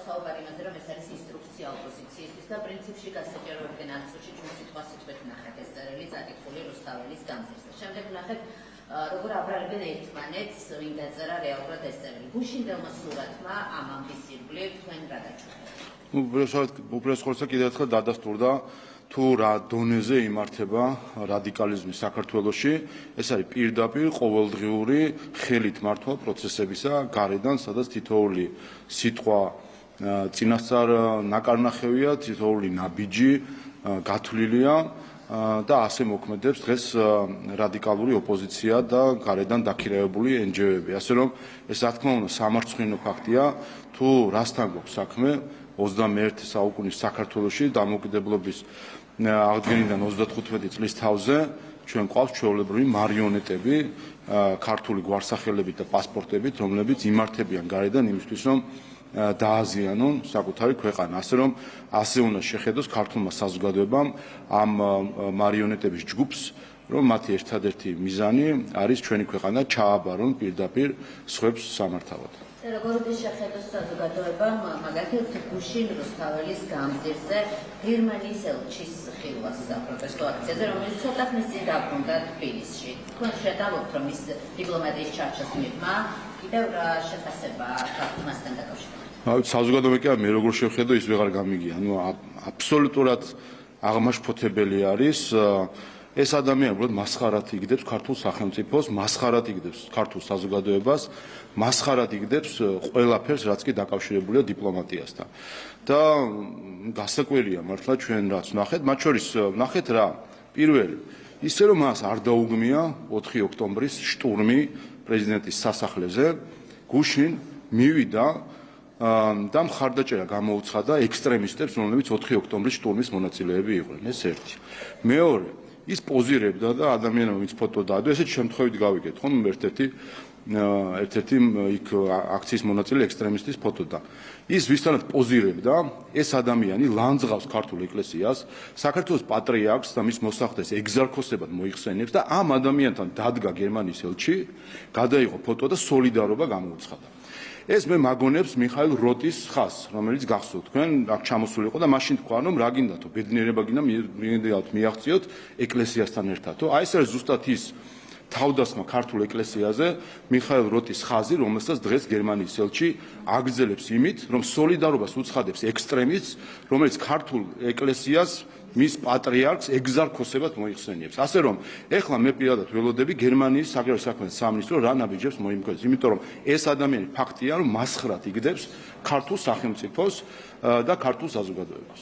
საუბარი იმაზე, რომ ეს არის ინსტრუქცია ოპოზიციისთვის და პრინციპში გასაჯარო რადგან აწუში ჩვენ სიტყვასიტყვით ნახეთ ეს წერილი წაკითხული რუსთაველის გამზირზე. შემდეგ ნახეთ როგორ აბრალებენ ერთმანეთს ვინ დაწერა რეალურად ეს წერილი. გუშინდელმა სურათმა ამ ამბის ირგვლივ თქვენ რა დაჩვენეთ? უპირველეს ყოვლისა კიდევ ერთხელ დადასტურდა თუ რა დონეზე იმართება რადიკალიზმი საქართველოში, ეს არის პირდაპირ ყოველდღიური ხელით მართვა პროცესებისა გარედან, სადაც თითოეული სიტყვა წინასწარ ნაკარნახევია, თითოეული ნაბიჯი გათვლილია და ასე მოქმედებს დღეს რადიკალური ოპოზიცია და გარედან დაქირავებული NGO-ები. ასე რომ ეს რა თქმა უნდა სამარცხვინო ფაქტია, თუ რასთან გვაქვს საქმე 21 საუკუნის საქართველოში დამოუკიდებლობის აღდგენიდან 35 წლის თავზე ჩვენ გვყავს ჩვეულებრივი მარიონეტები, ქართული გვარსახელებით და პასპორტებით, რომლებიც იმართებიან გარედან იმისთვის, რომ დააზიანონ საკუთარი ქვეყანა. ასე რომ ასე უნდა შეხედოს ქართულმა საზოგადოებამ ამ მარიონეტების ჯგუფს, რომ მათი ერთადერთი მიზანი არის ჩვენი ქვეყანა ჩააბარონ პირდაპირ სხვებს სამართავად. როგორ უნდა შეხედოს საზოგადოებამ მაგალითად გუშინ რუსთაველის გამზირზე გერმანიის ელჩის ხილვას საპროტესტო აქციაზე, რომელიც ცოტა ხნის წინ დაბრუნდა თბილისში. თქვენ შედარებთ, რომ ის დიპლომატიის ჩარჩოს მიღმა კიდევ რა შეფასება აქვს მასთან დაკავშირებით? საზოგადოება მე როგორ შევხედო ის ვეღარ გამიგია. აბსოლუტურად აღმაშფოთებელი არის ეს ადამიანი უბრალოდ მასხარად იგდებს ქართულ სახელმწიფოს, მასხარად იგდებს ქართულ საზოგადოებას, მასხარად იგდებს ყველაფერს, რაც კი დაკავშირებულია დიპლომატიასთან. და გასაკვირია მართლა ჩვენ რაც ვნახეთ, მათ შორის ვნახეთ რა, პირველი, ისე რომ მას არ დაუგმია 4 ოქტომბრის შტურმი პრეზიდენტის სასახლეზე, გუშინ მივიდა და მხარდაჭერა გამოუცხადა ექსტრემისტებს, რომლებიც 4 ოქტომბრის შტურმის მონაწილეები იყვნენ. ეს ერთი. მეორე, ის პოზირებდა და ადამიანმა ვინც ფოტო დაადო, ესეთ შემთხვევით გავიგეთ, ხომ ერთ-ერთი იქ აქციის მონაწილე ექსტრემისტის ფოტო და ის ვისთანაც პოზირებდა, ეს ადამიანი ლანძღავს ქართულ ეკლესიას, საქართველოს პატრიარქს და მის მოსახლეს ეგზარქოსებად მოიხსენიებს და ამ ადამიანთან დადგა გერმანიის ელჩი, გადაიღო ფოტო და სოლიდარობა გამოუცხადა. ეს მე მაგონებს მიხაილ როტის ხაზს, რომელიც გახსოვთ თქვენ, აქ ჩამოსული იყო და მაშინ თქვა, რომ რა გინდათო, ბედნიერება გინდა მიაღწიოთ ეკლესიასთან ერთადო. აი ეს არის ზუსტად ის თავდასხმა ქართულ ეკლესიაზე მიხაილ როტის ხაზი, რომელსაც დღეს გერმანიის ელჩი აგრძელებს იმით, რომ სოლიდარობას უცხადებს ექსტრემისტს, რომელიც ქართულ ეკლესიას მის პატრიარქს ეგზარქოსებად მოიხსენიებს. ასე რომ ეხლა მე პირადად ველოდები გერმანიის საგარეო საქმეთა სამინისტრო რა ნაბიჯებს მოიმკვეთებს, იმიტომ რომ ეს ადამიანი ფაქტია, რომ მასხრად იგდებს ქართულ სახელმწიფოს და ქართულ საზოგადოებას.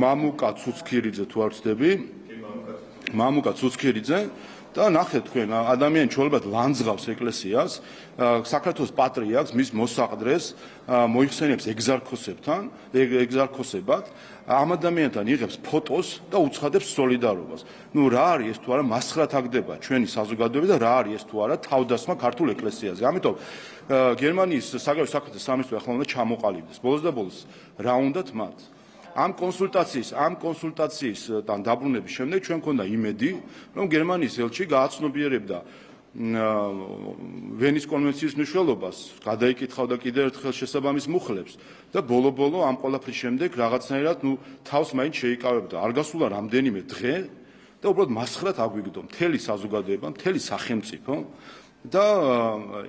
მამუკა ცუცქირიძე თუ არ ვცდები, მამუკა ცუცქირიძე და ნახეთ თქვენ, ადამიანი ჩვეულებრივ ლანძღავს ეკლესიას, საქართველოს პატრიარქს, მის მოსაყდრეს მოიხსენიებს ეგზარქოსებად, ამ ადამიანთან იღებს ფოტოს და უცხადებს სოლიდარობას. რა არის ეს თუ არა მასხრად აგდება ჩვენი საზოგადოება და რა არის ეს თუ არა თავდასხმა ქართულ ეკლესიაზე. ამიტომ გერმანიის საგარეო საქმეთა სამინისტრო ახლა უნდა ჩამოყალიბდეს. ბოლოს და ბოლოს რა უნდათ მათ? ამ კონსულტაციისთან დაბრუნების შემდეგ ჩვენ მქონდა იმედი, რომ გერმანიის ელჩი გააცნობიერებდა ვენის კონვენციის მნიშვნელობას, გადაიკითხავდა კიდევ ერთხელ შესაბამის მუხლებს და ბოლო-ბოლო ამ ყველაფრის შემდეგ რაღაცნაირად თავს მაინც შეიკავებდა. არ გასულა რამდენიმე დღე და უბრალოდ მასხრად აგვიგდო მთელი საზოგადოება, მთელი სახელმწიფო და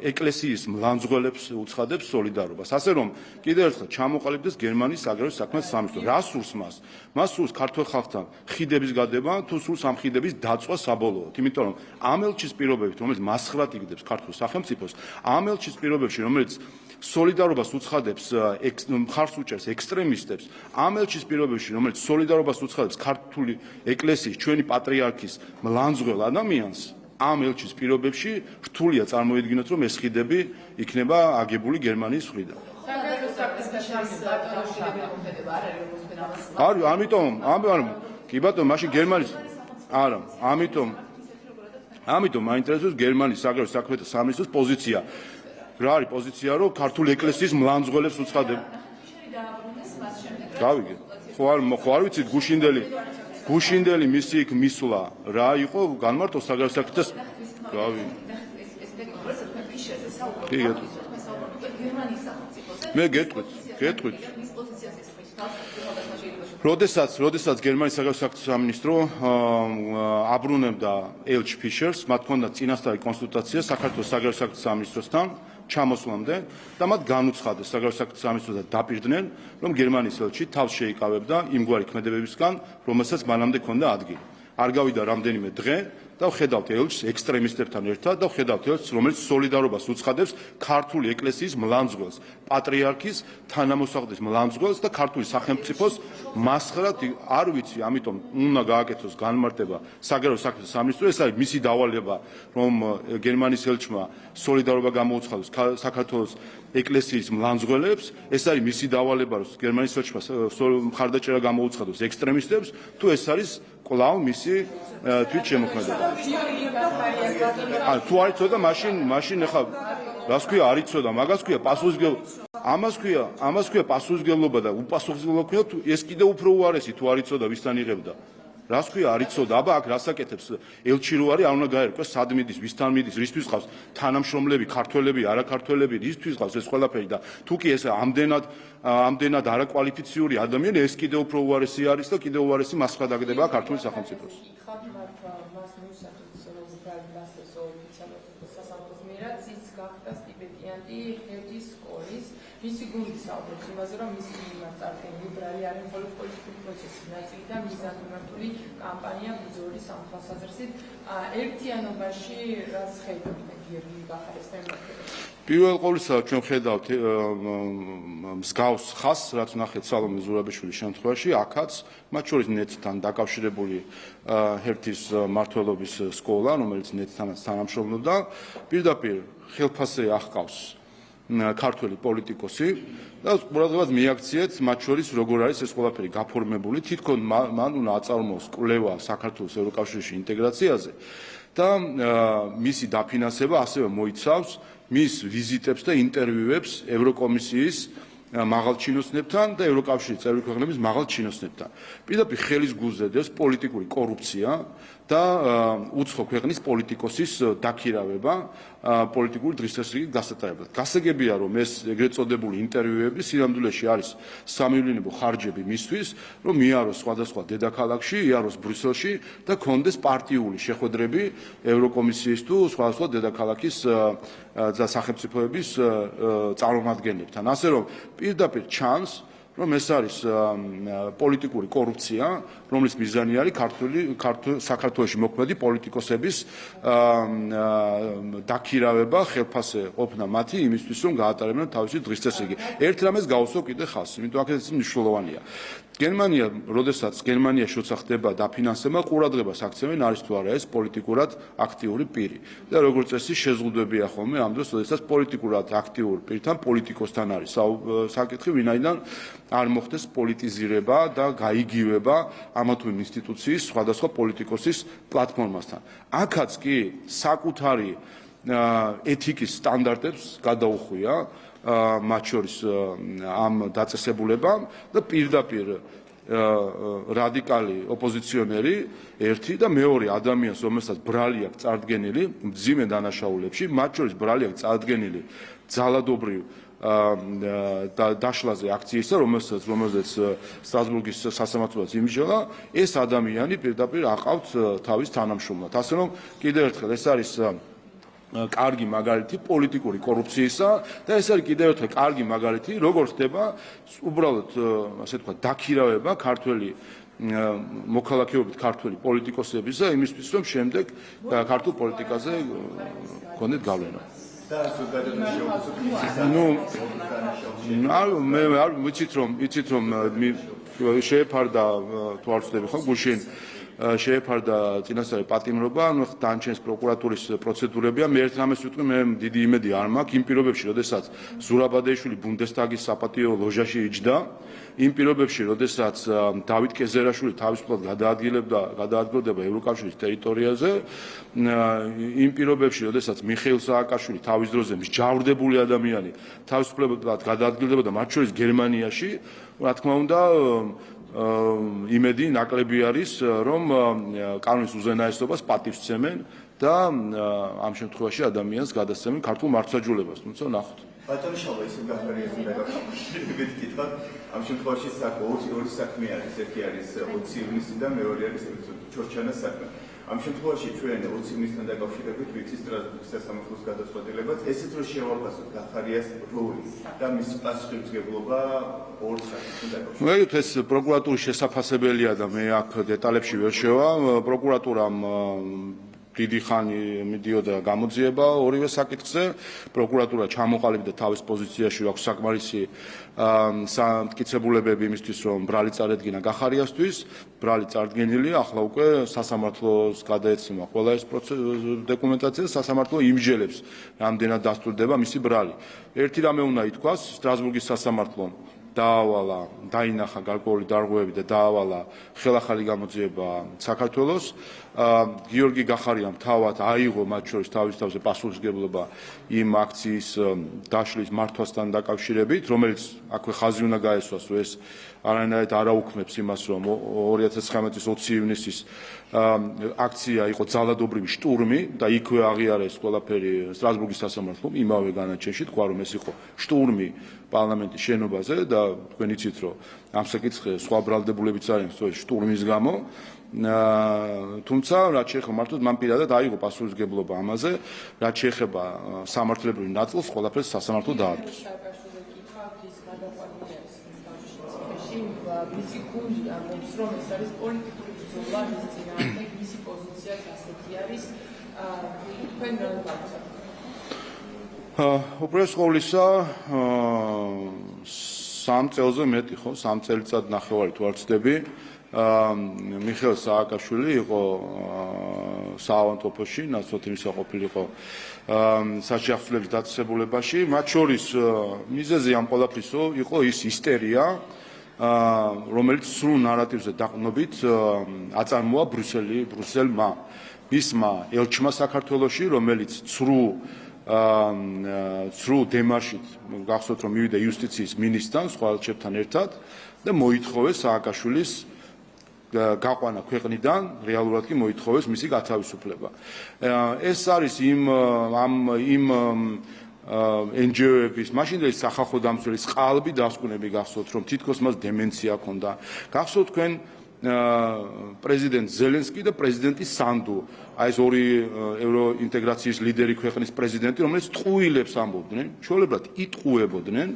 ეკლესიის მლანძღველებს უცხადებს სოლიდარობას. ასე რომ კიდევ ერთხელ ჩამოყალიბდეს გერმანიის საგარეო საქმეთა სამინისტრო. რა სურს მას? მას სურს ქართულ ხალხთან ხიდების გადება, თუ სურს ამ ხიდების დაწვა საბოლოოდ. იმიტომ რომ ამ ელჩის პირობებით, რომელიც მასხრად იგდებს ქართულ სახელმწიფოს, ამ ელჩის პირობებში, რომელიც სოლიდარობას უცხადებს, მხარს უჭერს ექსტრემისტებს, ამ ელჩის პირობებში, რომელიც სოლიდარობას უცხადებს ქართული ეკლესიის, ჩვენი პატრიარქის მლანძღელ ადამიანს, ამ ელჩის პირობებში რთულია წარმოიდგინოთ, რომ ეს ხიდები იქნება აგებული გერმანიის მხრიდან. ამიტომ კი ბატონო, მაშინ გერმანიის არა, ამიტომ მაინტერესებს გერმანიის საგარეო საქმეთა სამინისტროს პოზიცია. რა არის პოზიცია, რომ ქართული ეკლესიის მლანძღველებს უცხადებ. გავიგე. ხო არ ვიცით გუშინდელი მისი იქ მისვლა რა იყო განმარტო საგარეო საქმეთა რავი მე გეტყვით როდესაც გერმანიის საგარეო საქმეთა სამინისტრო აბრუნებდა ელჩ ფიშერს, მათ ჰქონდა წინასწარი კონსულტაცია საქართველოს საგარეო საქმეთა სამინისტროსთან ჩამოსვლამდე და მათ განუცხადეს საგარეო საქმეთა სამინისტროსთან დაპირდნენ, რომ გერმანიის ელჩი თავს შეიკავებდა იმგვარი ქმედებებისგან, რომელსაც მანამდე ჰქონდა ადგილი. არ გავიდა რამდენიმე დღე და ვხედავთ ელჩს ექსტრემისტებთან ერთად და ვხედავთ ელჩს, რომელიც სოლიდარობას უცხადებს ქართული ეკლესიის მლამძღველს, პატრიარქის თანამოსახდის მლამძღველს და ქართული სახელმწიფოს მასხრად არ ვიცი, ამიტომ უნდა გააკეთოს განმარტება საგარეო საქმეთა სამინისტრო, ეს არის მისი დავალება, რომ გერმანიის ელჩმა სოლიდარობა გამოუცხადოს საქართველოს ეკლესიის მლამძღველებს, ეს არის მისი დავალება, რომ გერმანიის ელჩმა მხარდაჭერა გამოუცხადოს ექსტრემისტებს, თუ ეს არის კვლავ მისი თვითშემოქმედება. თუ არ იცოდა მაშინ ახლა რას ქვია არ იცოდა, მაგას ქვია პასუხისმგებლობა. ამას ქვია პასუხისმგებლობა და უპასუხისმგებლობა ქვია, ეს კიდევ უფრო უარესი თუ არ იცოდა ვისთან იღებდა. რას ქვია არ იცოდა, აბა აქ რას აკეთებს ელჩი რო არის, არ უნდა გაერკვეს სად მიდის, ვისთან მიდის, რისთვის ყავს თანამშრომლები, ქართველები, არაქართველები, რისთვის ყავს ეს ყველაფერი და თუ კი ეს ამდენად არაკვალიფიციური ადამიანი, ეს კიდევ უფრო უარესი არის და კიდევ უარესი მასხა დაგდება ქართული სახელმწიფოს. მისი გუნდი საუბრობს იმაზე, რომ მისი მიმართული ლიბერალი არის მხოლოდ პოლიტიკური პროცესის ნაწილი და მიზანმიმართული კამპანია ბრძოლის ამ თვალსაზრისით ერთიანობაში რაც ხედავთ გიორგი ბახარის თემატიკას. პირველ ყოვლისა ჩვენ ხედავთ მსგავს ხაზს, რაც ვნახეთ სალომე ზურაბიშვილის შემთხვევაში, აქაც მათ შორის ნეტთან დაკავშირებული ერთის მმართველობის სკოლა, რომელიც ნეტთანაც თანამშრომლობდა, პირდაპირ ხელფასზე აღყავს ქართველი პოლიტიკოსი და ყურადღებას მიაქციეთ მათ შორის როგორ არის ეს ყველაფერი გაფორმებული, თითქოს მან უნდა აწარმოოს კვლევა საქართველოს ევროკავშირში ინტეგრაციაზე და მისი დაფინანსება ასევე მოიცავს მის ვიზიტებს და ინტერვიუებს ევროკომისიის მაღალჩინოსნებთან და ევროკავშირის წევრი ქვეყნების მაღალჩინოსნებთან. პირდაპირ ხელის გულზე დევს პოლიტიკური კორუფცია და უცხო ქვეყნის პოლიტიკოსის დაქირავება პოლიტიკური დღესასწაულის გასატარებლად. გასაგებია, რომ ეს ეგრეთ წოდებული ინტერვიუები სინამდვილეში არის სამივლინებო ხარჯები მისთვის, რომ მიაროს სხვადასხვა დედაქალაქში, იაროს ბრიუსელში და კონდეს პარტიული შეხვედრები ევროკომისიის თუ სხვადასხვა დედაქალაქის და სახელმწიფოების წარმომადგენლებთან. ასე რომ პირდაპირ ჩანს, რომ ეს არის პოლიტიკური კორუფცია, რომლის მიზანი არის საქართველოში მოქმედი პოლიტიკოსების დაქირავება, ხელფასზე ყოფნა მათი იმისთვის, რომ გაატარებდნენ თავისი დღესდღelegi. ერთ რამეს გავუსვა კიდე ხაზს, იმიტომ აქაც მნიშვნელოვანია. როდესაც გერმანიაში ხდება დაფინანსება, ყურადღებას აქცევენ არის თუ არა ეს პოლიტიკურად აქტიური პირი. და როგორც წესი შეზღუდვებია ხოლმე ამ დროს, როდესაც პოლიტიკურად აქტიურ პირთან, პოლიტიკოსთან არის საკითხი, ვინაიდან არ მოხდეს პოლიტიზირება და გაიგივება ამა თუ იმ ინსტიტუციის სხვადასხვა პოლიტიკოსის პლატფორმასთან. აქაც კი საკუთარი ეთიკის სტანდარტებს გადაუხვია მათ შორის ამ დაწესებულებამ და პირდაპირ რადიკალი ოპოზიციონერი ერთი და მეორე ადამიანს, რომელსაც ბრალი აქვს წარდგენილი მძიმე დანაშაულებში, მათ შორის ბრალი აქვს წარდგენილი ძალადობრივ დაშლაზე აქციისა, რომელზეც სტრასბურგის სასამართლოც იმსჯელა, ეს ადამიანი პირდაპირ აყავთ თავის თანამშრომლად. ასე რომ კიდევ ერთხელ ეს არის კარგი მაგალითი პოლიტიკური კორუფციისა და ეს არის კიდევ ერთხელ კარგი მაგალითი, როგორ ხდება უბრალოდ ასე თქვა დაქირავება ქართველი მოქალაქეობით ქართველი პოლიტიკოსებისა იმისთვის, რომ შემდეგ ქართულ პოლიტიკაზე გქონდეთ გავლენა. მე არ ვიცით რომ შეეფარდა თუ არ ვცდები ხო გუშინ შეეფარდა წინასწარი პატიმრობა, ანუ დანჩენს პროკურატურის პროცედურებია. მე ერთ რამეს ვიტყვი, მე დიდი იმედი არ მაქვს იმ პირობებში, როდესაც ზურაბადეიშვილი ბუნდესტაგის საპატიო ლოჟაში იჯდა, იმ პირობებში, როდესაც დავით კეზერაშვილი თავისუფლად გადაადგილდება ევროკავშირის ტერიტორიაზე, იმ პირობებში, როდესაც მიხეილ სააკაშვილი თავის დროზე მსჯავრდებული ადამიანი თავისუფლად გადაადგილდება და მათ შორის გერმანიაში, რა თქმა უნდა, იმედი ნაკლები არის, რომ კანონის უზენაესობას პატივსცემენ და ამ შემთხვევაში ადამიანს გადასცემენ ქართულ მართლმსაჯულებას, თუმცა ნახოთ. ბატონო შალვა ისე გახარიეს დაგახსოვეთ კითხვა ამ შემთხვევაში ორი საქმე არის ერთი არის 20 ივნისი და მეორე არის ჩორჩანას საქმე ამ შემთხვევაში ჩვენ 20 ივნისთან დაკავშირებით ვიცი სტრასბურგის სასამართლოს გადაწყვეტილებაც ესეც რომ შევაფასოთ გახარიას როლი და მის პასუხისმგებლობა ორ საქმესთან დაკავშირებით. მოგეთ ეს პროკურატურის შესაფასებელია და მე აქ დეტალებში ვერ შევა. პროკურატურამ დიდი ხანი მიდიოდა გამოძიება ორივე საკითხზე. პროკურატურა ჩამოყალიბდა თავის პოზიციაში, აქვს საკმარისი სამტკიცებულებები იმისთვის, რომ ბრალი წარედგინა გახარიასთვის. ბრალი წარდგენილია, ახლა უკვე სასამართლოს გადაეცემა ყველა ეს დოკუმენტაცია, სასამართლო იმსჯელებს, რამდენად დასტურდება მისი ბრალი. ერთი რამე უნდა ითქვას, სტრასბურგის სასამართლომ დაავალა, დაინახა გარკვეული დარღვევები და დაავალა ხელახალი გამოძიება საქართველოს. გიორგი გახარიამ თავად აიღო მათ შორის თავის თავზე პასუხისმგებლობა იმ აქციის დაშლის მართვასთან დაკავშირებით, რომელიც აქვე ხაზი უნდა გაესვას, რომ ეს არანაირად არ აუქმებს იმას, რომ 2019 წლის 20 ივნისის აქცია იყო ძალადობრივი შტურმი და იქვე აღიარეს ყველაფერი სტრასბურგის სასამართლომ იმავე განაჩენში, თქვა რომ ეს იყო შტურმი პარლამენტის შენობაზე და თქვენ იცით, რომ ამ საკითხზე სხვა ბრალდებულებიც არიან სწორედ შტურმის გამო. თუმცა რაც შეეხება მართლაც მან პირადად აიღო პასუხისმგებლობა ამაზე, რაც შეეხება სამართლებრივ ნაწილს, ყველაფერს სასამართლო დაარქვეს. მისი გუნდი ამბობს, რომ ეს არის პოლიტიკური ბრძოლა, მის წინააღმდეგ მისი პოზიციაც ასეთი არის. თქვენ რა გაგაცნობთ? უპირველეს ყოვლისა, 3 წელზე მეტი ხო, 3 წელიწად ნახევარი თუ არ ვცდები. მიხეილ სააკაშვილი იყო საავადმყოფოში, ნაცვლად იმისა ყოფილიყო საჯავრების დაწესებულებაში. მათ შორის მიზეზი ამ ყველაფრისო იყო ის ისტერია, რომელიც სრულ ნარატივზე დაყრდნობით აწარმოა ბრიუსელმა, მისმა ელჩმა საქართველოში, რომელიც ცრუ დემარშით გახსოვთ, რომ მივიდა იუსტიციის მინისტრთან, სხვა ელჩებთან ერთად და მოითხოვეს სააკაშვილის გაყვანა ქვეყნიდან, რეალურად კი მოითხოვეს მისი გათავისუფლება. ეს არის იმ NGO-ების, მაშინდელი სახალხო დამცველის ყალბი დასკვნები გახსოვთ, რომ თითქოს მას დემენცია ჰქონდა. გახსოვთ თქვენ პრეზიდენტ ზელენსკი და პრეზიდენტი სანდუ, აი ეს ორი ევროინტეგრაციის ლიდერი ქვეყნის პრეზიდენტი, რომელიც ტყუილებს ამბობდნენ, ჩვეულებრივად იტყუებოდნენ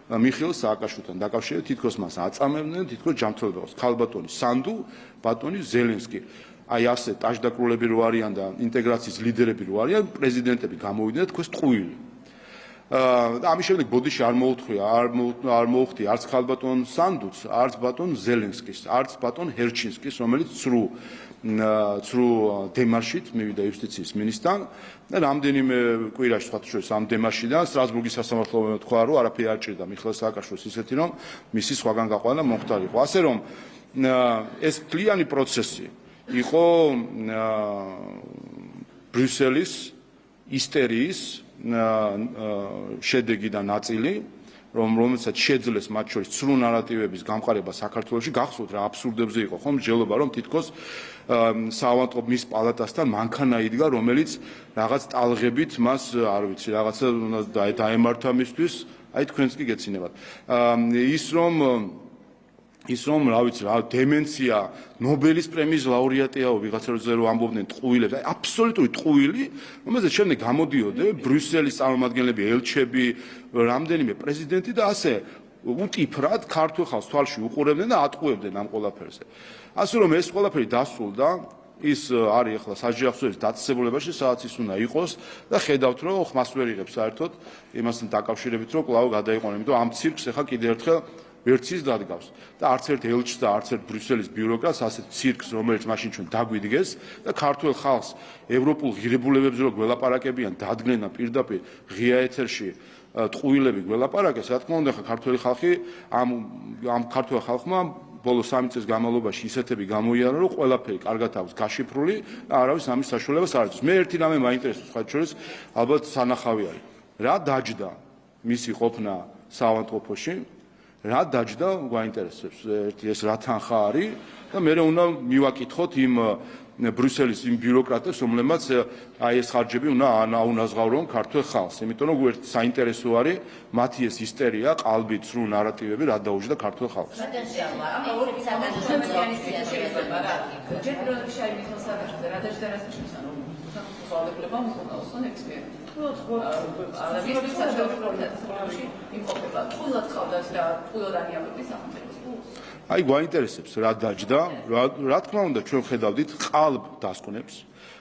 მიხეილ სააკაშვილთან დაკავშირებით, თითქოს მას აწამებდნენ, თითქოს ჯანმრთელობა აქვს. ქალბატონი სანდუ, ბატონი ზელენსკი. აი ასე ტაჟდაკრულები რო არიან და ინტეგრაციის ლიდერები რო არიან, პრეზიდენტები გამოვიდნენ თქვენს ტყუილი. და ამის შემდეგ ბოდიში არ მოუხდია არც ქალბატონ სანდუც, არც ბატონ ზელენსკის, არც ბატონ ჰერჩინსკის, რომელიც ცრუ დემარშით მივიდა იუსტიციის მინისტრთან და რამდენიმე კვირაში სხვათა შორის ამ დემარშიდან სტრასბურგის სასამართლომ თქვა, რომ არაფერი არ ჭირდა მიხეილ სააკაშვილს ისეთი, რომ მისი სხვაგან გაყვანა მომხდარიყო. ასე რომ ეს მთლიანი პროცესი იყო ბრიუსელის ისტერიის შედეგი და ნაწილი, რომელსაც შეძლეს მათ შორის ცრუ ნარატივების გამყარება საქართველოში. გახსოვთ რა აბსურდებზე იყო ხომ მსჯელობა, რომ თითქოს საავადმყოფო მის პალატასთან მანქანა იდგა, რომელიც რაღაც ტალღებით მას არ ვიცი რაღაცა დაემართა მისთვის, აი თქვენც კი გეცინებათ. ის რომ რა ვიცი რა დემენცია, ნობელის პრემიის ლაურეატიაო ვიღაცებზე რომ ამბობდნენ ტყუილებს, აი აბსოლუტური ტყუილი, რომელზეც შემდეგ გამოდიოდნენ ბრიუსელის წარმომადგენლები, ელჩები, რამდენიმე პრეზიდენტი და ასე უტიფრად ქართულ ხალხს თვალში უყურებდნენ და ატყუებდნენ ამ ყველაფერზე. ასე რომ ეს ყველაფერი დასრულდა, ის არის ახლა საჯავრების დაწესებულებაში, სადაც ის უნდა იყოს და ხედავთ, რომ ხმას ვერ იღებს საერთოდ იმასთან დაკავშირებით, რომ კვლავ გადაიყვანა, იმიტომ ამ ცირკს ახლა კიდევ ერთხელ ვერცის დადგავს და არც ერთ ელჩს და არც ერთ ბრიუსელის ბიუროკრატს ასეთ ცირკს, რომელიც მაშინ ჩვენ დაგვიდგეს და ქართულ ხალხს ევროპულ ღირებულებებზე რო გველაპარაკებიან, დადგნენ პირდაპირ ღია ეთერში ტყუილები გველაპარაკეს, რა თქმა უნდა, ქართული ხალხი ამ ქართულ ხალხმა ბოლო 3 წლის განმავლობაში ისეთები გამოიარა, რომ ყველაფერი კარგად აქვს გაშიფრული და არავის ამის საშუალებას არ აქვს. მე ერთი რამე მაინტერესებს, სხვა შორის ალბათ სანახავი არის. რა დაჯდა მისი ყოფნა საავადმყოფოში? რა დაჯდა გვაინტერესებს ეს რა თანხა არის და მე უნდა მივაკითხოთ იმ ბრიუსელის იმ ბიუროკრატებს, რომლებმაც აი ეს ხარჯები უნდა აუნაზღავრონ ქართულ ხალხს. იმიტომ რომ გვერდ საინტერესო არის მათი ეს ისტერია, ყალბი ცრუ ნარატივები რა დაუჯდა ქართულ ხალხს. აი გვაინტერესებს რა დაჯდა, რა თქმა უნდა ჩვენ ხედავდით ყალბ დასკვნებს.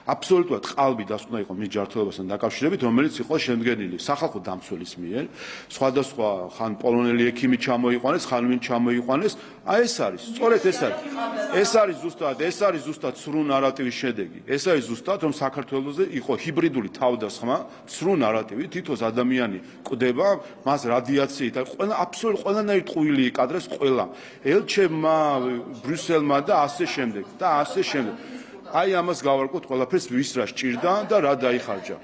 აბსოლუტურად ყალბი დასკვნა იყო მის ჯანმრთელობასთან დაკავშირებით, რომელიც იყო შემდგენილი სახალხო დამცველის მიერ, სხვადასხვა ხან პოლონელი ექიმი ჩამოიყვანეს, ხან ვინ ჩამოიყვანეს. აი ეს არის, სწორედ ეს არის. ეს არის ზუსტად სრულ ნარატივის შედეგი. ეს არის ზუსტად რომ საქართველოზე იყო ჰიბრიდული თავდასხმა, სრულ ნარატივი, თითოს ადამიანი კვდება, მას რადიაციით, აბსოლუტურად ყველანაირი ტყუილი იკადრეს ყველა. ელჩებმა, ბრიუსელმა და ასე შემდეგ და ასე შემდეგ. აი ამას გავარკვევთ ყველაფერს ვის რა სჭირდა და რა დაიხარჯა.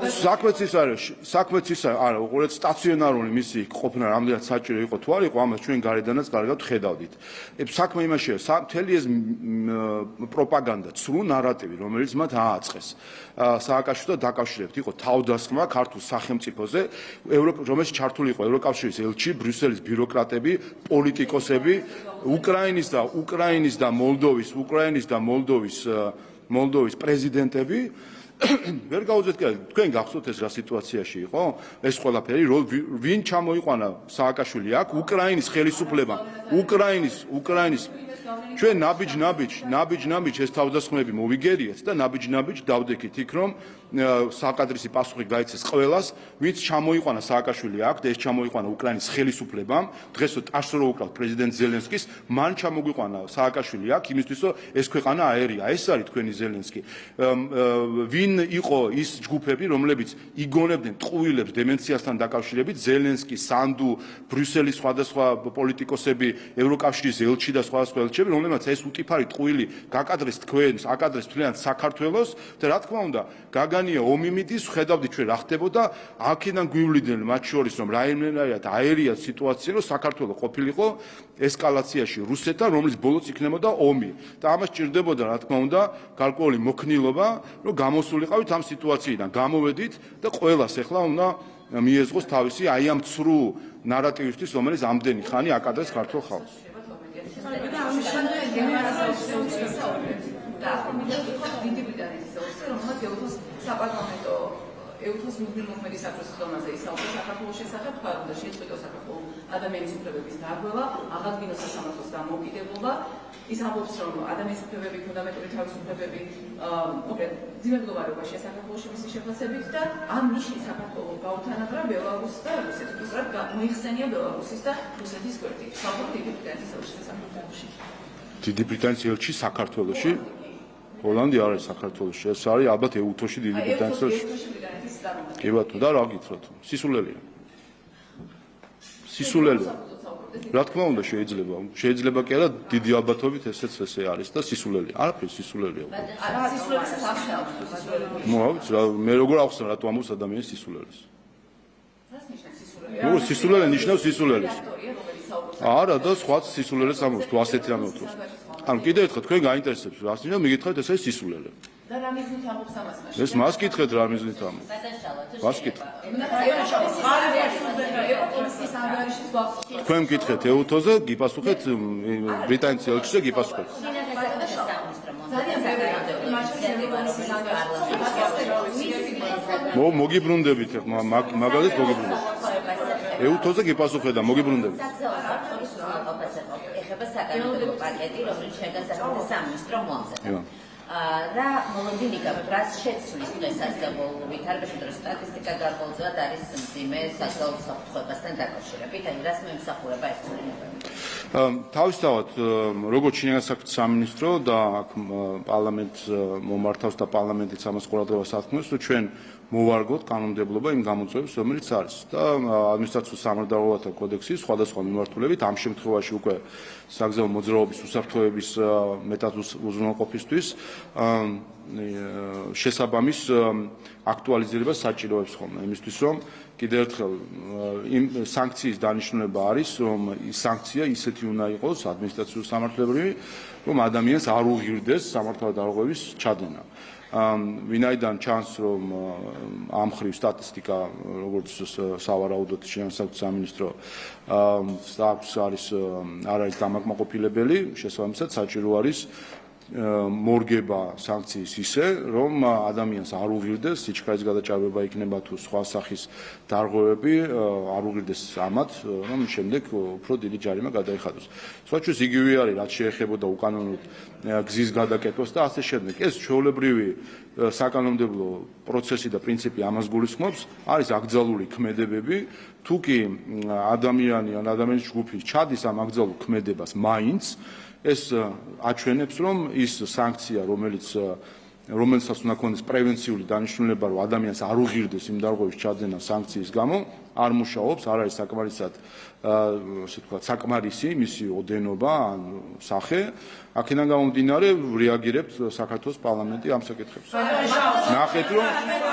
საქმეც ის არის, არა, უყურეთ სტაციონარული მისი ყოფნა რამდენად საჭირო იყო თუ არ იყო, ამას ჩვენ გარედანაც კარგად ხედავდით. საქმე იმაშია, მთელი ეს პროპაგანდა, ცრუ ნარატივი, რომელიც მათ ააწყეს. სააკაშვილთან დაკავშირებით იყო თავდასხმა ქართულ სახელმწიფოზე, რომელშიც ჩართული იყო ევროკავშირის ელჩი, ბრიუსელის ბიუროკრატები, პოლიტიკოსები, უკრაინის და მოლდოვის პრეზიდენტები. ვერ გავუძვეთ კი თქვენ გახსოვთ ეს რა სიტუაციაში იყო ეს ყველაფერი ვინ ჩამოიყვანა სააკაშვილი აქ უკრაინის ხელისუფლებამ უკრაინის ჩვენ ნაბიჯ ეს თავდასხმები მოვიგერიეთ და ნაბიჯ დავდექით იქ რომ საკადრისი პასუხი გაიცეს ყველას ვინც ჩამოიყვანა სააკაშვილი აქ და ეს ჩამოიყვანა უკრაინის ხელისუფლებამ დღესო ტაშს რო უკრავთ პრეზიდენტ ზელენსკის მან ჩამოგვიყვანა სააკაშვილი აქ იმისთვის რომ ეს ქვეყანა აერია ეს არის თქვენი ზელენსკი ვინ იყო ის ჯგუფები რომლებიც იგონებდნენ ტყუილებს დემენციასთან დაკავშირებით ზელენსკი სანდუ ბრიუსელის სხვადასხვა პოლიტიკოსები ევროკავშირის ელჩი და სხვადასხვა ელჩები რომლებმაც ეს უტიფარი ტყუილი გაკადრეს თქვენს აკადრეს თლიანად საქართველოს და რა თქმა უნდა გაგანია ომიმიდის ხედავდით ჩვენ რა ხდებოდა აქედან გვივლიდნენ მათ შორის რომ რაიმენაირად აერია სიტუაცია რომ საქართველოს ყოფილიყო ესკალაციაში რუსეთთან რომლის ბოლოს იქნებოდა ომი და ამას ჭირდებოდა რა თქმა უნდა გარკვეული მოქნილობა რომ გამოსულიყავით ამ სიტუაციიდან გამოვედით და ყველას ახლა უნდა მიეზღოს თავისი აი ამ ცრუ ნარატივისთვის რომელიც ამდენი ხანი აკადრეს ქართულ ხალხს ეუთოს მობილიზმის საკითხებზე ისაუბრა საქართველოს შესახებ, თქვა რომ შეწყვიტოს საქართველოს ადამიანის უფლებების დარღვევა, აღადგინოს სასამართლოს დამოუკიდებლობა. ის ამბობს რომ ადამიანის უფლებები, ფუნდამენტური თავისუფლებები, მოკლედ ძიმებგოვარებაში საქართველოში მისი შეფასებით და ამ ნიშნის საქართველოს გაუთანაბრა ბელარუსს და რუსეთს. უბრალოდ მოიხსენია ბელარუსის და რუსეთის გვერდი. საბოლოოდ დიდი ბრიტანეთის ელჩი საქართველოში. დიდი ბრიტანეთის ელჩი საქართველოში? ჰოლანდი არის საქართველოში, ეს არის ალბათ ეუთოში დიდი ბრიტანეთის ელჩი. კი ბატონო, და რა გითხრათ? სისულელია. რა თქმა უნდა შეიძლება კი არა დიდი ალბათობით ესეც ესე არის და სისულელია. არაფერი სისულელია. მოვიც რა მე როგორ ახსნა რატო ამბობს ადამიანის სისულელეს. ნუ სისულელე ნიშნავს სისულელეს. არა და სხვა სისულელეს ამბობს თუ ასეთი რამე უთხრობს. ანუ კიდევ ერთხელ თქვენ გაინტერესებს რა ნიშნავს მიგითხავთ ეს არის სისულელე. და რა მიზნით ამბობს ამას მაშინ? ეს მას კითხეთ რა მიზნით ამბობს. მას კითხეთ. თქვენ მკითხეთ ეუთოზე, გიპასუხეთ ბრიტანეთის ელჩზე გიპასუხეთ. მოგიბრუნდებით მაგალითად მოგიბრუნდებით. ეუთოზე გიპასუხეთ და მოგიბრუნდებით. ეხება საკანონმდებლო პაკეტი, რომელიც შეგასახებდა სამინისტრო მომზადებას. რა მოლოდინი გაქვთ, რას შეცვლის დღეს არსებულ ვითარებაში, რომ სტატისტიკა გარკვეულწილად არის მძიმე საზღვაო საფრთხეებასთან დაკავშირებით, აი რას მეიმსახურება ეს ცვლილებები? თავისთავად, როგორც შინაგან საქმეთა სამინისტრო და აქ პარლამენტს მომართავს და პარლამენტიც ამას ყურადღებას ათმობს, რომ ჩვენ მოვარგოთ კანონმდებლობა იმ გამოწვევებს, რომელიც არის და ადმინისტრაციულ სამართლებრივთა კოდექსის სხვადასხვა მიმართულებით ამ შემთხვევაში უკვე საგზაო მოძრაობის უსაფრთხოების მეტად უზრუნველყოფისთვის შესაბამის აქტუალიზება საჭიროებს ხოლმე იმისთვის რომ კიდევ ერთხელ იმ სანქციის დანიშნულება არის რომ ის სანქცია ისეთი უნდა იყოს ადმინისტრაციულ სამართლებრივი რომ ადამიანს არ უღირდეს სამართალდარღვევის ჩადენა ვინაიდან ჩანს რომ ამ ხრივ სტატისტიკა როგორც სავარაუდოდ შეანსაკუთრებს სამინისტრო არის დამაკმაყოფილებელი შესაბამისად საჭირო არის მორგება სანქციის ისე რომ ადამიანს არ უღირდეს სიჩქარის გადაჭარბება იქნება თუ სხვა სახის დარღვევები არ უღირდეს ამათ რომ შემდეგ უფრო დიდი ჯარიმა გადაიხადოს სხვა ჩვენს იგივე არის რაც შეეხებოდა უკანონოდ გზის გადაკეთებას და ასე შემდეგ ეს ჩვეულებრივი საკანონმდებლო პროცესი და პრინციპი ამას გულისხმობს არის აკრძალული ქმედებები თუ კი ადამიანი ან ადამიანის ჯგუფი ჩადის ამ აკრძალულ ქმედებას მაინც ეს აჩვენებს რომ ის სანქცია რომელსაც უნდა ქონდეს პრევენციული დანიშნულება რომ ადამიანს არ უღირდეს იმ დარღვევის ჩადენა სანქციის გამო არ მუშაობს არ არის საკმარისად ასე ვთქვათ საკმარისი მისი ოდენობა ან სახე აქედან გამომდინარე რეაგირებთ საქართველოს პარლამენტი ამ საკითხებს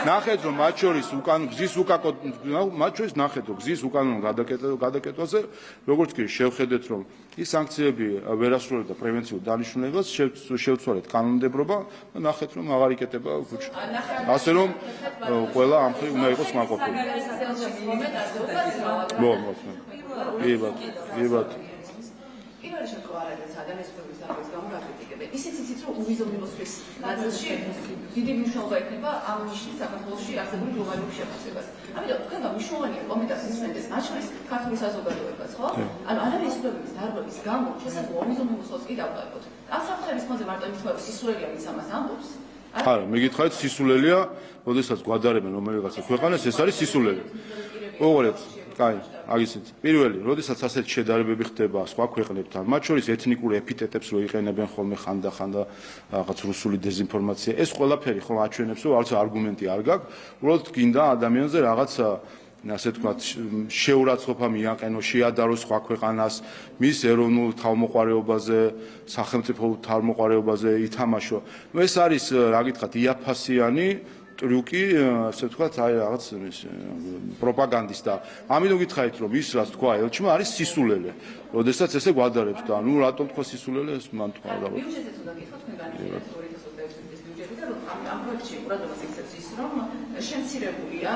ნახეთ რომ მათ შორის გზის უკანონო გადაკეთვაზე როგორც კი შევხედეთ რომ ის სანქციები ვერ ასრულებდა პრევენციულ დანიშნულებას შევცვალეთ კანონმდებლობა და ნახეთ რომ აღარ იკეტება ქუჩა ასე რომ ყველა ამ ხრივ უნდა იყოს მაყოფილი პირველი შემთხვევა არის ადამიანის პრობლემის დარღვევის გამო გაკრიტიკებენ. ისიც იცით რომ უვიზობლებისთვის ნაწილში დიდი მნიშვნელობა ექნება ამ ნიშნის საქართველოში არსებული გლობალურ შეფასებას. ამიტომ თქვენგან მნიშვნელოვანია კომენტარს ისმენდეს მათ შორის ქართული საზოგადოებაც, ხო? ანუ ადამიანის პრობლემის დარღვევის გამო შესაძლოა უვიზობლებისთვის კი დავყარებოთ. ამ საფრთხების ფონზე მარტო იმთხოვა სისულელია ვინც ამას ამბობს. არა, მიგითხარით სისულელია, როდესაც გვადარებენ რომელიღაცა ქვეყანას ეს არის სისულელი. მოუღალეთ კაი, აგიცით. პირველი, როდესაც ასეთი შედარებები ხდება სხვა ქვეყნებთან, მათ შორის ეთნიკურ ეპიტეტებს რო იყენებენ ხოლმე ხანდახან და რაღაც რუსული დეზინფორმაცია, ეს ყველაფერი ხო აჩვენებს, რომ არც არგუმენტი არ გაქვს, უბრალოდ გინდა ადამიანზე რაღაც ასე ვთქვათ, შეურაცხყოფა მიაყენო, შეადაროს სხვა ქვეყანას, მის ეროვნულ თავმოყარეობაზე, სახელმწიფო თავმოყარეობაზე ითამაშო. ეს არის, რა გითხრათ, იაფასიანი ტრიუკი, ასე ვთქვათ, აი რაღაც პროპაგანდის და ამიტომ გითხარით, რომ ის რაც თქვა ელჩმა არის სისულელე. როდესაც ესე გვადარებს და ნუ რატომ თქვა სისულელე, ეს მან თქვა რა. ბიუჯეტიც უნდა გითხოთ თქვენგან 2026 წლის ბიუჯეტი და ამ პროექტში ყურადღებას იქცევს ის, რომ შემცირებულია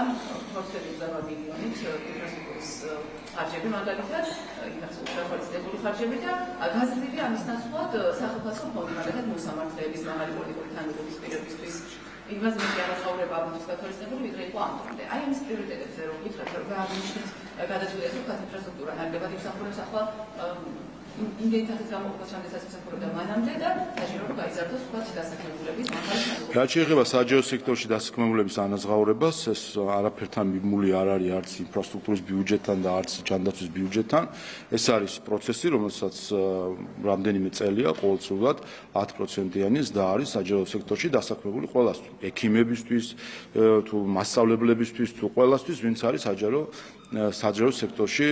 28 მილიონით ინფრასტრუქტურის ხარჯები მაგალითად, ინფრასტრუქტურის ხარჯები და გაზრდილია ამის ნაცვლად სახელმწიფო ფონდი მაგალითად მოსამართლეების მაღალი პოლიტიკური თანამდებობის პირებისთვის იმას მეტი ანაცხოვრება აქვს გათვალისწინებული, ვიდრე იყო ამ დრომდე. აი ამის პრიორიტეტებზე რომ გითხრათ, რომ აღნიშნეთ გადაწყვეტილება თუ ინფრასტრუქტურა ნაკლებად იმსახურებს ახლა იმდენი თანხის გამოყოფას რამდენსაც იმსახურებდა მანამდე და საჭირო რომ გაიზარდოს თქვათ დასაქმებულების მაღალი თანხმობა. რაც შეეხება საჯარო სექტორში დასაქმებულების ანაზღაურებას, ეს არაფერთან მიმული არ არის არც ინფრასტრუქტურის ბიუჯეტთან და არც ჯანდაცვის ბიუჯეტთან. ეს არის პროცესი, რომელსაც რამდენიმე წელია ყოველწლიურად 10%-იანი ზრდა არის საჯარო სექტორში დასაქმებული ყველასთვის, ექიმებისთვის, თუ მასწავლებლებისთვის, თუ ყველასთვის, ვინც არის საჯარო სექტორში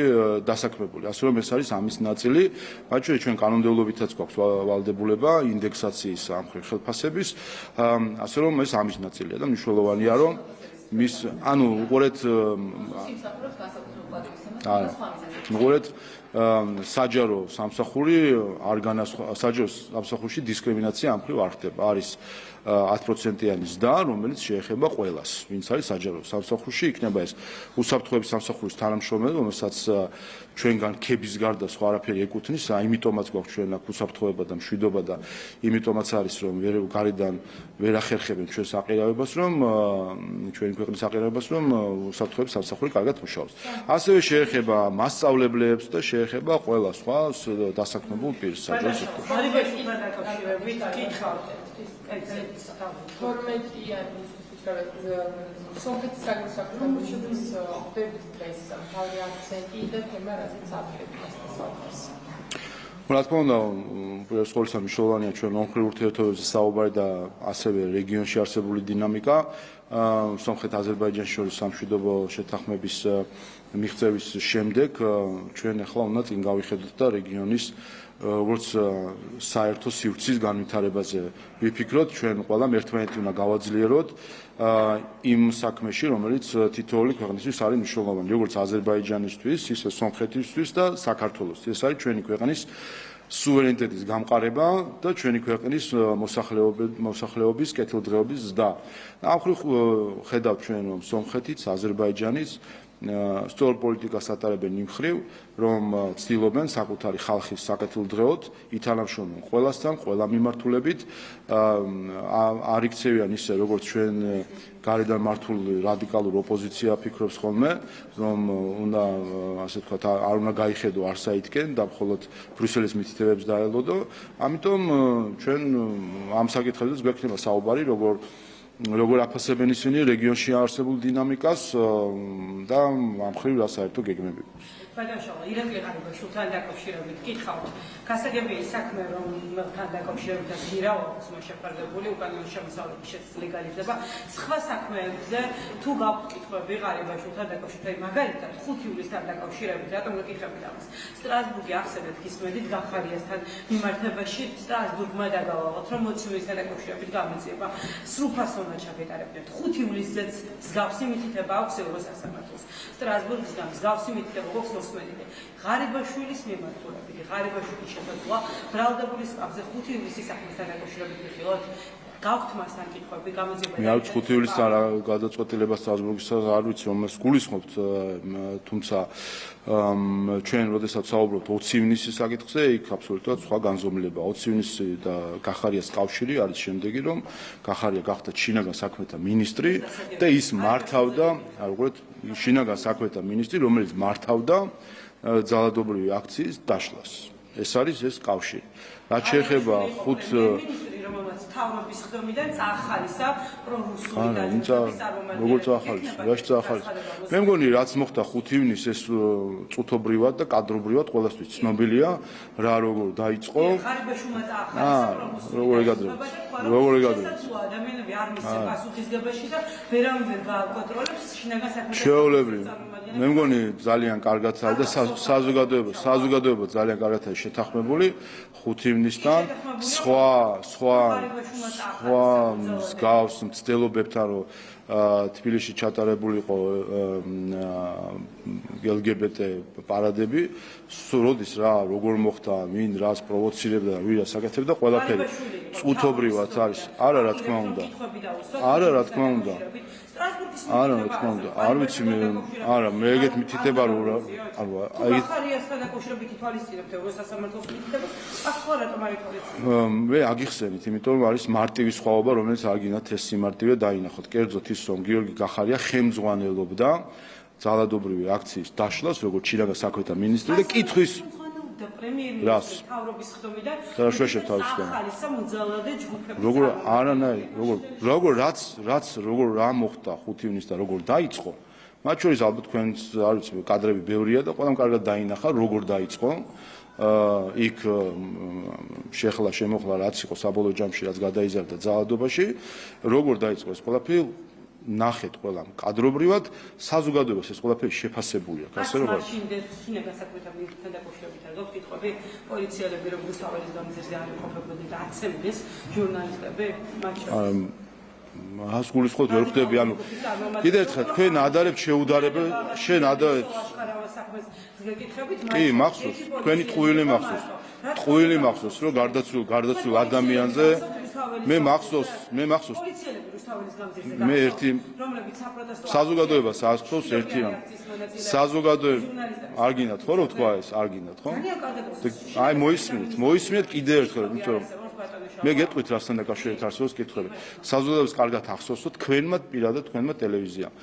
დასაქმებული. ასე რომ ეს არის ამის ნაწილი, მათ შორის ჩვენ კანონმდებლობითაც გვაქვს ვალდებულება ინდექსაციის ამ ხელფასების, ასე რომ ეს ამის ნაწილია და მნიშვნელოვანია რომ მის ანუ უყურეთ უყურეთ საჯარო სამსახური არ საჯარო სამსახურში დისკრიმინაცია ამ ხრივ არ ხდება. არის 10%-იანი ზრდა, რომელიც შეეხება ყველას, ვინც არის საჯარო სამსახურში, იქნება ეს უსაფრთხოების სამსახურის თანამშრომელი, რომელსაც ჩვენგან ქების გარდა სხვა არაფერი ეკუთვნის, იმიტომაც გვაქვს ჩვენ აქ უსაფრთხოება და მშვიდობა და იმიტომაც არის რომ გარედან ვერ ახერხებენ ჩვენს აყირავებას, რომ ჩვენი ქვეყნის აყირავებას, რომ უსაფრთხოების სამსახური კარგად მუშაობს. ასევე შეეხება მასწავლებლებს და შეეხება ყველა სხვა დასაქმებულ პირს საჯარო სექტორში. სომხეთის საგანმანათლებლობის დღეს მთავარი აქცენტი და თემა რაზეც აფრთხილებს დასაქმებას. რა თქმა უნდა, პირველ რიგში მნიშვნელოვანია ჩვენ ომხრივ ურთიერთობებზე საუბარი და ასევე რეგიონში არსებული დინამიკა. სომხეთ-აზერბაიჯანს შორის სამშვიდობო შეთანხმების მიღწევის შემდეგ ჩვენ ახლა უნდა წინ გავიხედოთ და რეგიონის როგორც საერთო სივრცის განვითარებაზე ვიფიქროთ, ჩვენ ყველამ ერთმანეთი უნდა გავაძლიეროთ იმ საქმეში, რომელიც თითოეული ქვეყნისთვის არის მნიშვნელოვანი, როგორც აზერბაიჯანისთვის, ისე სომხეთისთვის და საქართველოსთვის. ეს არის ჩვენი ქვეყნის სუვერენიტეტის გამყარება და ჩვენი ქვეყნის მოსახლეობის კეთილდღეობის ზრდა. ამ ხრივ ხედავთ ჩვენ რომ სომხეთიც, აზერბაიჯანიც სწორ პოლიტიკას ატარებენ იმ ხრივ, რომ ცდილობენ საკუთარი ხალხის საკეთილდღეოდ ითანამშრომლონ ყველასთან, ყველა მიმართულებით, არ იქცევიან ისე, როგორც ჩვენ გარედან მართული რადიკალური ოპოზიცია ფიქრობს ხოლმე, რომ უნდა, ასე ვთქვათ, არ უნდა გაიხედო არსაითკენ და მხოლოდ ბრიუსელის მითითებებს დაელოდო. ამიტომ ჩვენ ამ საკითხებზეც გვექნება საუბარი, როგორ აფასებენ ისინი რეგიონში არსებულ დინამიკას და ამ ხრივ რა საერთო გეგმები გვაქვს. ბატონო, ირაკლი ღარიბაშვილთან დაკავშირებით გითხავთ. გასაგებია ის საქმე, რომ თან დაკავშირებით გირაობს მოშეფარდებული უკანონო შემოსავლების ლეგალიზება. სხვა საქმეებზე თუ გაქვთ კითხვები ღარიბაშვილთან დაკავშირებით, მაგალითად 5 ივლისთან დაკავშირებით, რატომ გეკითხებით ამას? სტრასბურგი ახსენეთ გისმედით გახარიასთან მიმართებაში სტრასბურგმა დაგავალოთ, რომ 20 ივლისთან დაკავშირებით გამოძიება სრულფასოვნად ჩაგეტარებინებთ. 5 ივლისზეც მსგავსი მითითება აქვს ევროსასამართლოს. სტრასბურგისგან მსგავსი მითითება გვაქვს მოსმენილი. ღარიბაშვილის მიმართულებით, ღარიბაშვილის შესაძლოა ბრალდებული სკამზე 5 ივლისის საქმესთან დაკავშირებით ვიხილოთ. გაქვთ მასთან კითხვები, გამოძიება. მე არ ვიცი 5 ივლისთან გადაწყვეტილება სტრასბურგისას არ ვიცი, რომელს გულისხმობთ, თუმცა ჩვენ როდესაც საუბრობთ 20 ივნისის საკითხზე, იქ აბსოლუტურად სხვა განზომილება. 20 ივნისი და გახარიას კავშირი არის შემდეგი, რომ გახარია გახდა შინაგან საქმეთა მინისტრი და ის მართავდა, როგორც შინაგან საქმეთა მინისტრი, რომელიც მართავდა ძალადობრივი აქციის დაშლას. ეს არის ეს კავშირი. რაც შეეხება 5 თავრობის ხდომიდან წახალისა პრორუსული როგორც ახალისა, რაში წახალისა. მე მგონი რაც მოხდა 5 ივნისს ეს წუთობრივად და კადრობრივად ყველასთვის ცნობილია, რა როგორ დაიწყო. ღარიბაშვილმა წახალისა როგორ ეგადრებთ. ადამიანები არ მისცემ პასუხისგებაში და ვერავინ ვერ გააკონტროლებს შინაგან საქმეთა შეულებრივ. მე მგონი ძალიან კარგად არის და საზოგადოება ძალიან კარგად არის შეთანხმებული 5 ივნისთან სხვა მსგავს მცდელობებთან, რომ თბილისში ჩატარებული იყო LGBT პარადები, როდის რა როგორ მოხდა, ვინ რას პროვოცირებდა და ვინ რას აკეთებდა, ყველაფერი წუთობრივად არის. არა რა თქმა უნდა. არა რა თქმა უნდა. არა რა თქმა უნდა. არ ვიცი მე, არა მე ეგეთ მითითება რომ გახარიასთან დაკავშირებით ითვალისწინებთ ევროსასამართლოს მითითებას, აქ ხო რატომ არ ითვალისწინებთ? მე აგიხსენით, იმიტომ რომ არის მარტივი სხვაობა, რომელიც არ გინდათ ეს სიმარტივე დაინახოთ. კერძოდ ის, რომ გიორგი გახარია ხელმძღვანელობდა ძალადობრივი აქციის დაშლას, როგორც შინაგან საქმეთა მინისტრი და კითხვის და პრემიერ-მინისტრის თავრობის ხდომიდან ახალისა მოძალადე ჯგუფები. როგორ არანაირი, როგორ რა მოხდა 5 ივნისს და როგორ დაიწყო. მათ შორის ალბათ თქვენს არ ვიცი, კადრები ბევრია და ყველამ კარგად დაინახა, როგორ დაიწყო. იქ შეხლა შემოხლა რაც იყო საბოლოო ჯამში, რაც გადაიზარდა ძალადობაში, როგორ დაიწყო ეს ყველაფერი ნახეთ ყველამ კადრობრივად, საზოგადოებას ეს ყველაფერი შეფასებული აქვს, ასე რომ მაშინ შინაგან საქმეთა მინისტრთან დაკავშირებით არ გაქვთ კითხვები, პოლიციელები რომ რუსთაველის გამზირზე არ იმყოფებოდნენ და აცემდეს ჟურნალისტები მათ შორის. მას გულისხმობთ ვერ ხვდები, ანუ კიდევ ერთხელ თქვენ ადარებთ შეუდარებელ, შენ ადარებთ კი, მახსოვს, თქვენი ტყუილი მახსოვს. ტყუილი მახსოვს, რომ გარდაცვლილ ადამიანზე მე მახსოვს პოლიციელები რუსთაველის გამზირზე მე ერთი რომლებიც საპროტესტო საზოგადოებას ასწავს ერთი რამ. საზოგადოება არ გინდათ ხო რომ თქვა ეს, არ გინდათ ხო? აი მოისმინეთ კიდევ ერთხელ, იმიტომ რომ მე გეტყვით რასთან დაკავშირებით არსებობს კითხვები. საზოგადოებას კარგად ახსოვს, რომ თქვენმა პირადად თქვენმა ტელევიზიამ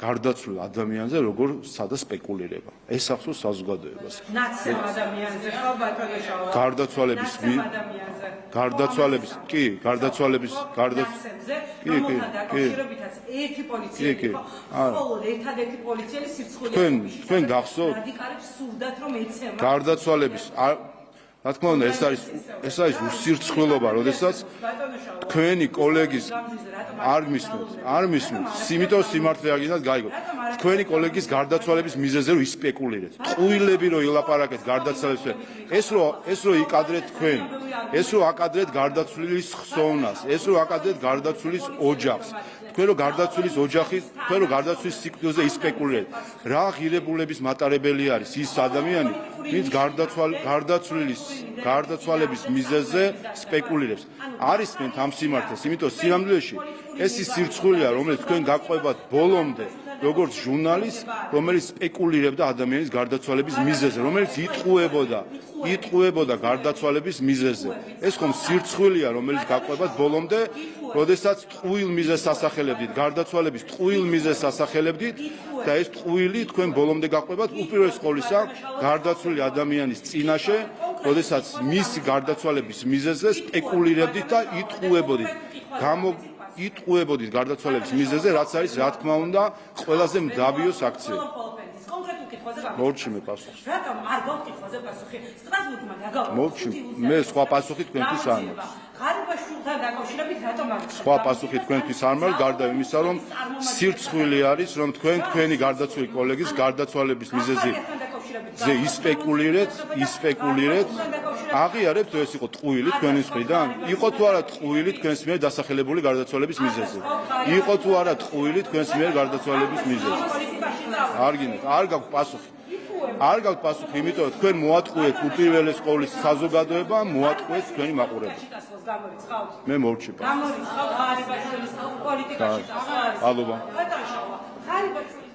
გარდაცვლილ ადამიანზე როგორ სადა სპეკულირება. ეს ახსოვს საზოგადოებას. ნაცემ ადამიანზე ხო ბატონო შავა. გარდაცვალების დაკავშირებითაც ერთი პოლიციელი იყო, მხოლოდ ერთადერთი პოლიციელი სირცხვილეში. თქვენ გახსოვთ? რადიკალებს სურდათ რომ ეცემა. გარდაცვალების რა თქმა უნდა, ეს არის უსირცხვილობა, როდესაც თქვენი კოლეგის არ მისმენთ, იმიტომ სიმართლე აგინათ გაიგოთ. თქვენი კოლეგის გარდაცვალების მიზეზზე რომ ისპეკულირეთ. ტყუილები რომ ილაპარაკეთ გარდაცვალების, ეს რომ იკადრეთ თქვენ, ეს რომ აკადრეთ გარდაცვლილის ხსოვნას, ეს რომ აკადრეთ გარდაცვლილის ოჯახს. თქვენ რომ გარდაცვლილის ოჯახის, თქვენ რომ გარდაცვლილის სიკვდილზე ისპეკულირეთ. რა ღირებულების მატარებელი არის ის ადამიანი, ვინც გარდაცვალების მიზეზზე სპეკულირებს. არის თქვენ ამ სიმართლეს, იმიტომ სინამდვილეში ეს ის სირცხულია, რომელიც თქვენ გაყვებათ ბოლომდე, როგორც ჟურნალისტს, რომელიც სპეკულირებდა ადამიანის გარდაცვალების მიზეზზე, რომელიც იტყუებოდა გარდაცვალების მიზეზზე. ეს ხომ სირცხვილია, რომელიც გაყვებათ ბოლომდე, როდესაც ტყუილ მიზეზს ასახელებდით, გარდაცვალების ტყუილ მიზეზს ასახელებდით და ეს ტყუილი თქვენ ბოლომდე გაყვებათ უპირველეს ყოვლისა გარდაცვლილი ადამიანის წინაშე, როდესაც მისი გარდაცვალების მიზეზზე სპეკულირებდით და იტყუებოდით გარდაცვალების მიზეზზე, რაც არის რა თქმა უნდა ყველაზე მდაბიო საქციელი. მორჩიმე პასუხი. რატომ არ გავკითხვაზე პასუხი? სტრასბურგმა დაგავა. მორჩიმე. მე სხვა პასუხი თქვენთვის არ მაქვს. ღარიბაშვილთან დაკავშირებით რატომ არ გწევთ? სხვა პასუხი თქვენთვის არ მაქვს, გარდა იმისა, რომ სირცხვილი არის, რომ თქვენი გარდაცვლილი კოლეგის გარდაცვალების მიზეზზე ისპეკულირეთ, აღიარებთ, ეს იყო ტყუილი თქვენის მხრიდან? იყო თუ არა ტყუილი თქვენს მიერ დასახელებული გარდაცვალების მიზეზზე? იყო თუ არა ტყუილი თქვენს მიერ გარდაცვალების მიზეზზე? არ გინდათ, არ გაქვთ პასუხი. არ გაქვთ პასუხი, იმიტომ რომ თქვენ მოატყუეთ უპირველეს ყოვლის საზოგადოება, მოატყუეთ თქვენი მაყურებელს. მე მოვჩი. გამორიცხავ ღარიბაშვილის პოლიტიკაში წასვლა. მადლობა. ღარიბაშვილი